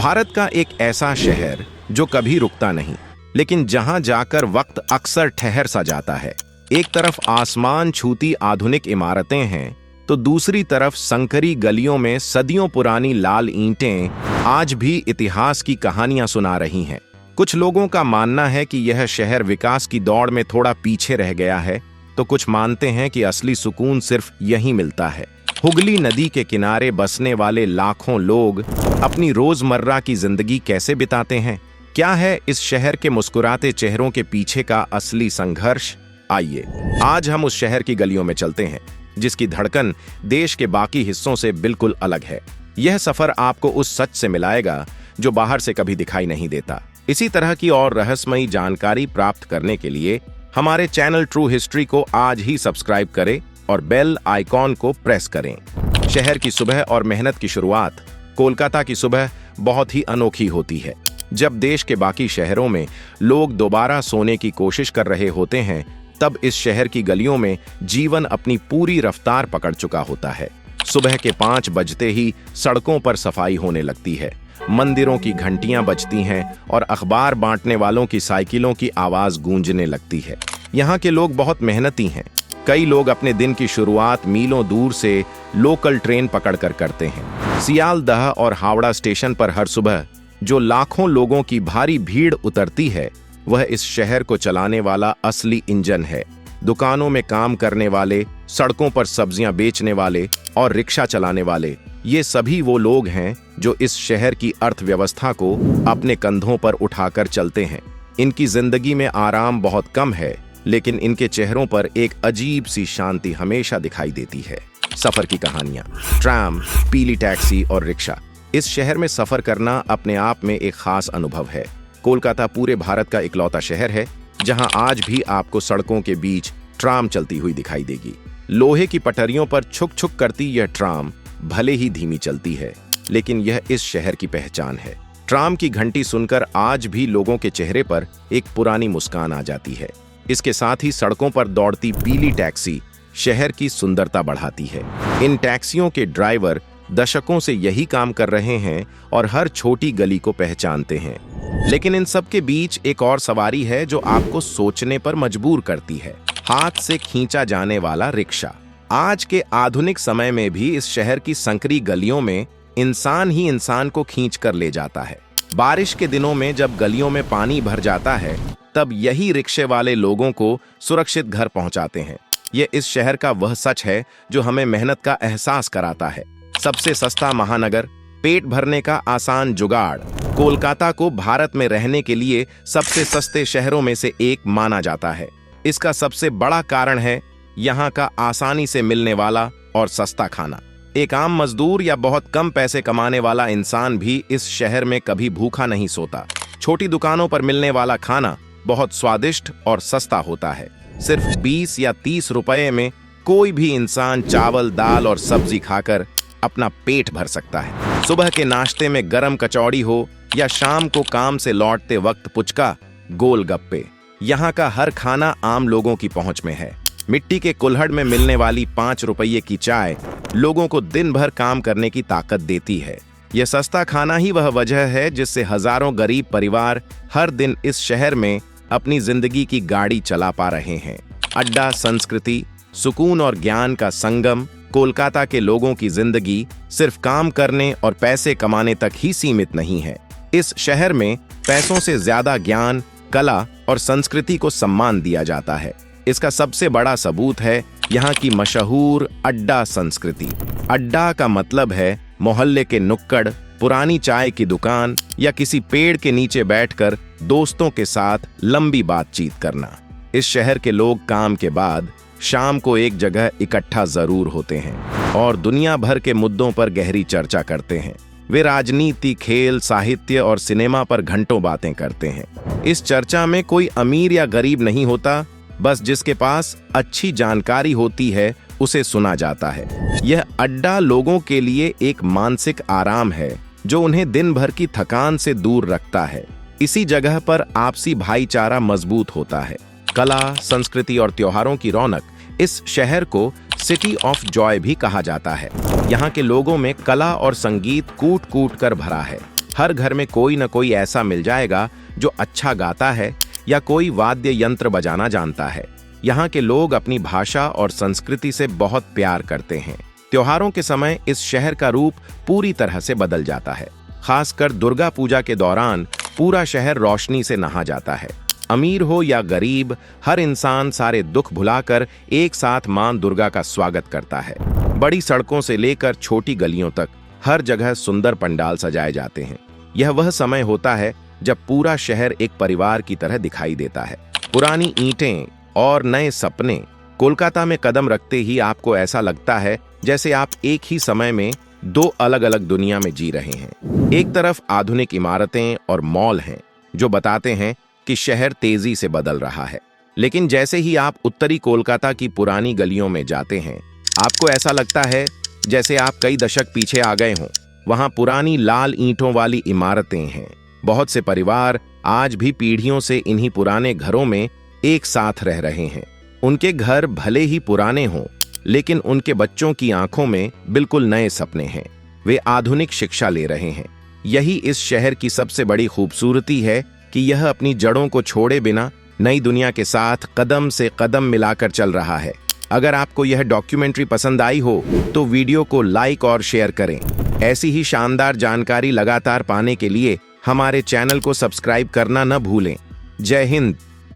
भारत का एक ऐसा शहर जो कभी रुकता नहीं, लेकिन जहां जाकर वक्त अक्सर ठहर सा जाता है। एक तरफ आसमान छूती आधुनिक इमारतें हैं, तो दूसरी तरफ संकरी गलियों में सदियों पुरानी लाल ईंटें आज भी इतिहास की कहानियां सुना रही हैं। कुछ लोगों का मानना है कि यह शहर विकास की दौड़ में थोड़ा पीछे रह गया है, तो कुछ मानते हैं कि असली सुकून सिर्फ यहीं मिलता है। हुगली नदी के किनारे बसने वाले लाखों लोग अपनी रोजमर्रा की जिंदगी कैसे बिताते हैं? क्या है इस शहर के मुस्कुराते चेहरों के पीछे का असली संघर्ष? आइए, आज हम उस शहर की गलियों में चलते हैं जिसकी धड़कन देश के बाकी हिस्सों से बिल्कुल अलग है। यह सफर आपको उस सच से मिलाएगा जो बाहर से कभी दिखाई नहीं देता। इसी तरह की और रहस्यमयी जानकारी प्राप्त करने के लिए हमारे चैनल ट्रू हिस्ट्री को आज ही सब्सक्राइब करें और बेल आइकॉन को प्रेस करें। शहर की सुबह और मेहनत की शुरुआत। कोलकाता की सुबह बहुत ही अनोखी होती है। जब देश के बाकी शहरों में लोग दोबारा सोने की कोशिश कर रहे होते हैं, तब इस शहर की गलियों में जीवन अपनी पूरी रफ्तार पकड़ चुका होता है। सुबह के 5 बजते ही सड़कों पर सफाई होने लगती है, मंदिरों की घंटियां बजती हैं और अखबार बांटने वालों की साइकिलों की आवाज गूंजने लगती है। यहाँ के लोग बहुत मेहनती हैं। कई लोग अपने दिन की शुरुआत मीलों दूर से लोकल ट्रेन पकड़कर करते हैं। सियालदह और हावड़ा स्टेशन पर हर सुबह जो लाखों लोगों की भारी भीड़ उतरती है, वह इस शहर को चलाने वाला असली इंजन है। दुकानों में काम करने वाले, सड़कों पर सब्जियां बेचने वाले और रिक्शा चलाने वाले, ये सभी वो लोग हैं जो इस शहर की अर्थव्यवस्था को अपने कंधों पर उठाकर चलते हैं। इनकी जिंदगी में आराम बहुत कम है, लेकिन इनके चेहरों पर एक अजीब सी शांति हमेशा दिखाई देती है। सफर की कहानियां। ट्राम, पीली टैक्सी और रिक्शा। इस शहर में सफर करना अपने आप में एक खास अनुभव है। कोलकाता पूरे भारत का इकलौता शहर है जहां आज भी आपको सड़कों के बीच ट्राम चलती हुई दिखाई देगी। लोहे की पटरियों पर छुक छुक करती यह ट्राम भले ही धीमी चलती है, लेकिन यह इस शहर की पहचान है। ट्राम की घंटी सुनकर आज भी लोगों के चेहरे पर एक पुरानी मुस्कान आ जाती है। इसके साथ ही सड़कों पर दौड़ती पीली टैक्सी शहर की सुंदरता बढ़ाती है। इन टैक्सियों के ड्राइवर दशकों से यही काम कर रहे हैं और हर छोटी गली को पहचानते हैं। लेकिन इन सब के बीच एक और सवारी है जो आपको सोचने पर मजबूर करती है। हाथ से खींचा जाने वाला रिक्शा। आज के आधुनिक समय में भी इस शहर की संकरी गलियों में इंसान ही इंसान को खींच कर ले जाता है। बारिश के दिनों में जब गलियों में पानी भर जाता है, तब यही रिक्शे वाले लोगों को सुरक्षित घर पहुंचाते हैं। ये इस शहर का वह सच है जो हमें मेहनत का एहसास कराता है। सबसे सस्ता महानगर, पेट भरने का आसान जुगाड़। कोलकाता को भारत में रहने के लिए सबसे सस्ते शहरों में से एक माना जाता है। इसका सबसे बड़ा कारण है यहाँ का आसानी से मिलने वाला और सस्ता खाना। एक आम मजदूर या बहुत कम पैसे कमाने वाला इंसान भी इस शहर में कभी भूखा नहीं सोता। छोटी दुकानों पर मिलने वाला खाना बहुत स्वादिष्ट और सस्ता होता है। सिर्फ 20 या 30 रुपए में कोई भी इंसान चावल, दाल और सब्जी खाकर अपना पेट भर सकता है। सुबह के नाश्ते में गरम कचौड़ी हो या शाम को काम से लौटते वक्त पुचका, गोलगप्पे, यहाँ का हर खाना आम लोगों की पहुंच में है। मिट्टी के कुल्हड़ में मिलने वाली 5 रुपये की चाय लोगों को दिन भर काम करने की ताकत देती है। यह सस्ता खाना ही वह वजह है जिससे हजारों गरीब परिवार हर दिन इस शहर में अपनी जिंदगी की गाड़ी चला पा रहे हैं। अड्डा संस्कृति, सुकून और ज्ञान का संगम। कोलकाता के लोगों की जिंदगी सिर्फ काम करने और पैसे कमाने तक ही सीमित नहीं है। इस शहर में पैसों से ज्यादा ज्ञान, कला और संस्कृति को सम्मान दिया जाता है। इसका सबसे बड़ा सबूत है यहाँ की मशहूर अड्डा संस्कृति। अड्डा का मतलब है मोहल्ले के नुक्कड़, पुरानी चाय की दुकान या किसी पेड़ के नीचे बैठकर दोस्तों के साथ लंबी बातचीत करना। इस शहर के लोग काम के बाद शाम को एक जगह इकट्ठा जरूर होते हैं और दुनिया भर के मुद्दों पर गहरी चर्चा करते हैं। वे राजनीति, खेल, साहित्य और सिनेमा पर घंटों बातें करते हैं। इस चर्चा में कोई अमीर या गरीब नहीं होता, बस जिसके पास अच्छी जानकारी होती है उसे सुना जाता है। यह अड्डा लोगों के लिए एक मानसिक आराम है जो उन्हें दिन भर की थकान से दूर रखता है। इसी जगह पर आपसी भाईचारा मजबूत होता है। कला, संस्कृति और त्योहारों की रौनक। इस शहर को सिटी ऑफ जॉय भी कहा जाता है। यहाँ के लोगों में कला और संगीत कूट कूट कर भरा है। हर घर में कोई न कोई ऐसा मिल जाएगा जो अच्छा गाता है या कोई वाद्य यंत्र बजाना जानता है। यहाँ के लोग अपनी भाषा और संस्कृति से बहुत प्यार करते हैं। त्योहारों के समय इस शहर का रूप पूरी तरह से बदल जाता है। खासकर दुर्गा पूजा के दौरान पूरा शहर रोशनी से नहा जाता है। अमीर हो या गरीब, हर इंसान सारे दुख भुलाकर एक साथ मां दुर्गा का स्वागत करता है। बड़ी सड़कों से लेकर छोटी गलियों तक हर जगह सुंदर पंडाल सजाए जाते हैं। यह वह समय होता है जब पूरा शहर एक परिवार की तरह दिखाई देता है। पुरानी ईंटें और नए सपने, कोलकाता में कदम रखते ही आपको ऐसा लगता है जैसे आप एक ही समय में दो अलग अलग दुनिया में जी रहे हैं। एक तरफ आधुनिक इमारतें और मॉल हैं जो बताते हैं कि शहर तेजी से बदल रहा है, लेकिन जैसे ही आप उत्तरी कोलकाता की पुरानी गलियों में जाते हैं, आपको ऐसा लगता है जैसे आप कई दशक पीछे आ गए हों। वहां पुरानी लाल ईंटों वाली इमारतें हैं। बहुत से परिवार आज भी पीढ़ियों से इन्हीं पुराने घरों में एक साथ रह रहे हैं। उनके घर भले ही पुराने हों, लेकिन उनके बच्चों की आंखों में बिल्कुल नए सपने हैं। वे आधुनिक शिक्षा ले रहे हैं। यही इस शहर की सबसे बड़ी खूबसूरती है कि यह अपनी जड़ों को छोड़े बिना नई दुनिया के साथ कदम से कदम मिलाकर चल रहा है। अगर आपको यह डॉक्यूमेंट्री पसंद आई हो तो वीडियो को लाइक और शेयर करें। ऐसी ही शानदार जानकारी लगातार पाने के लिए हमारे चैनल को सब्सक्राइब करना न भूलें। जय हिंद।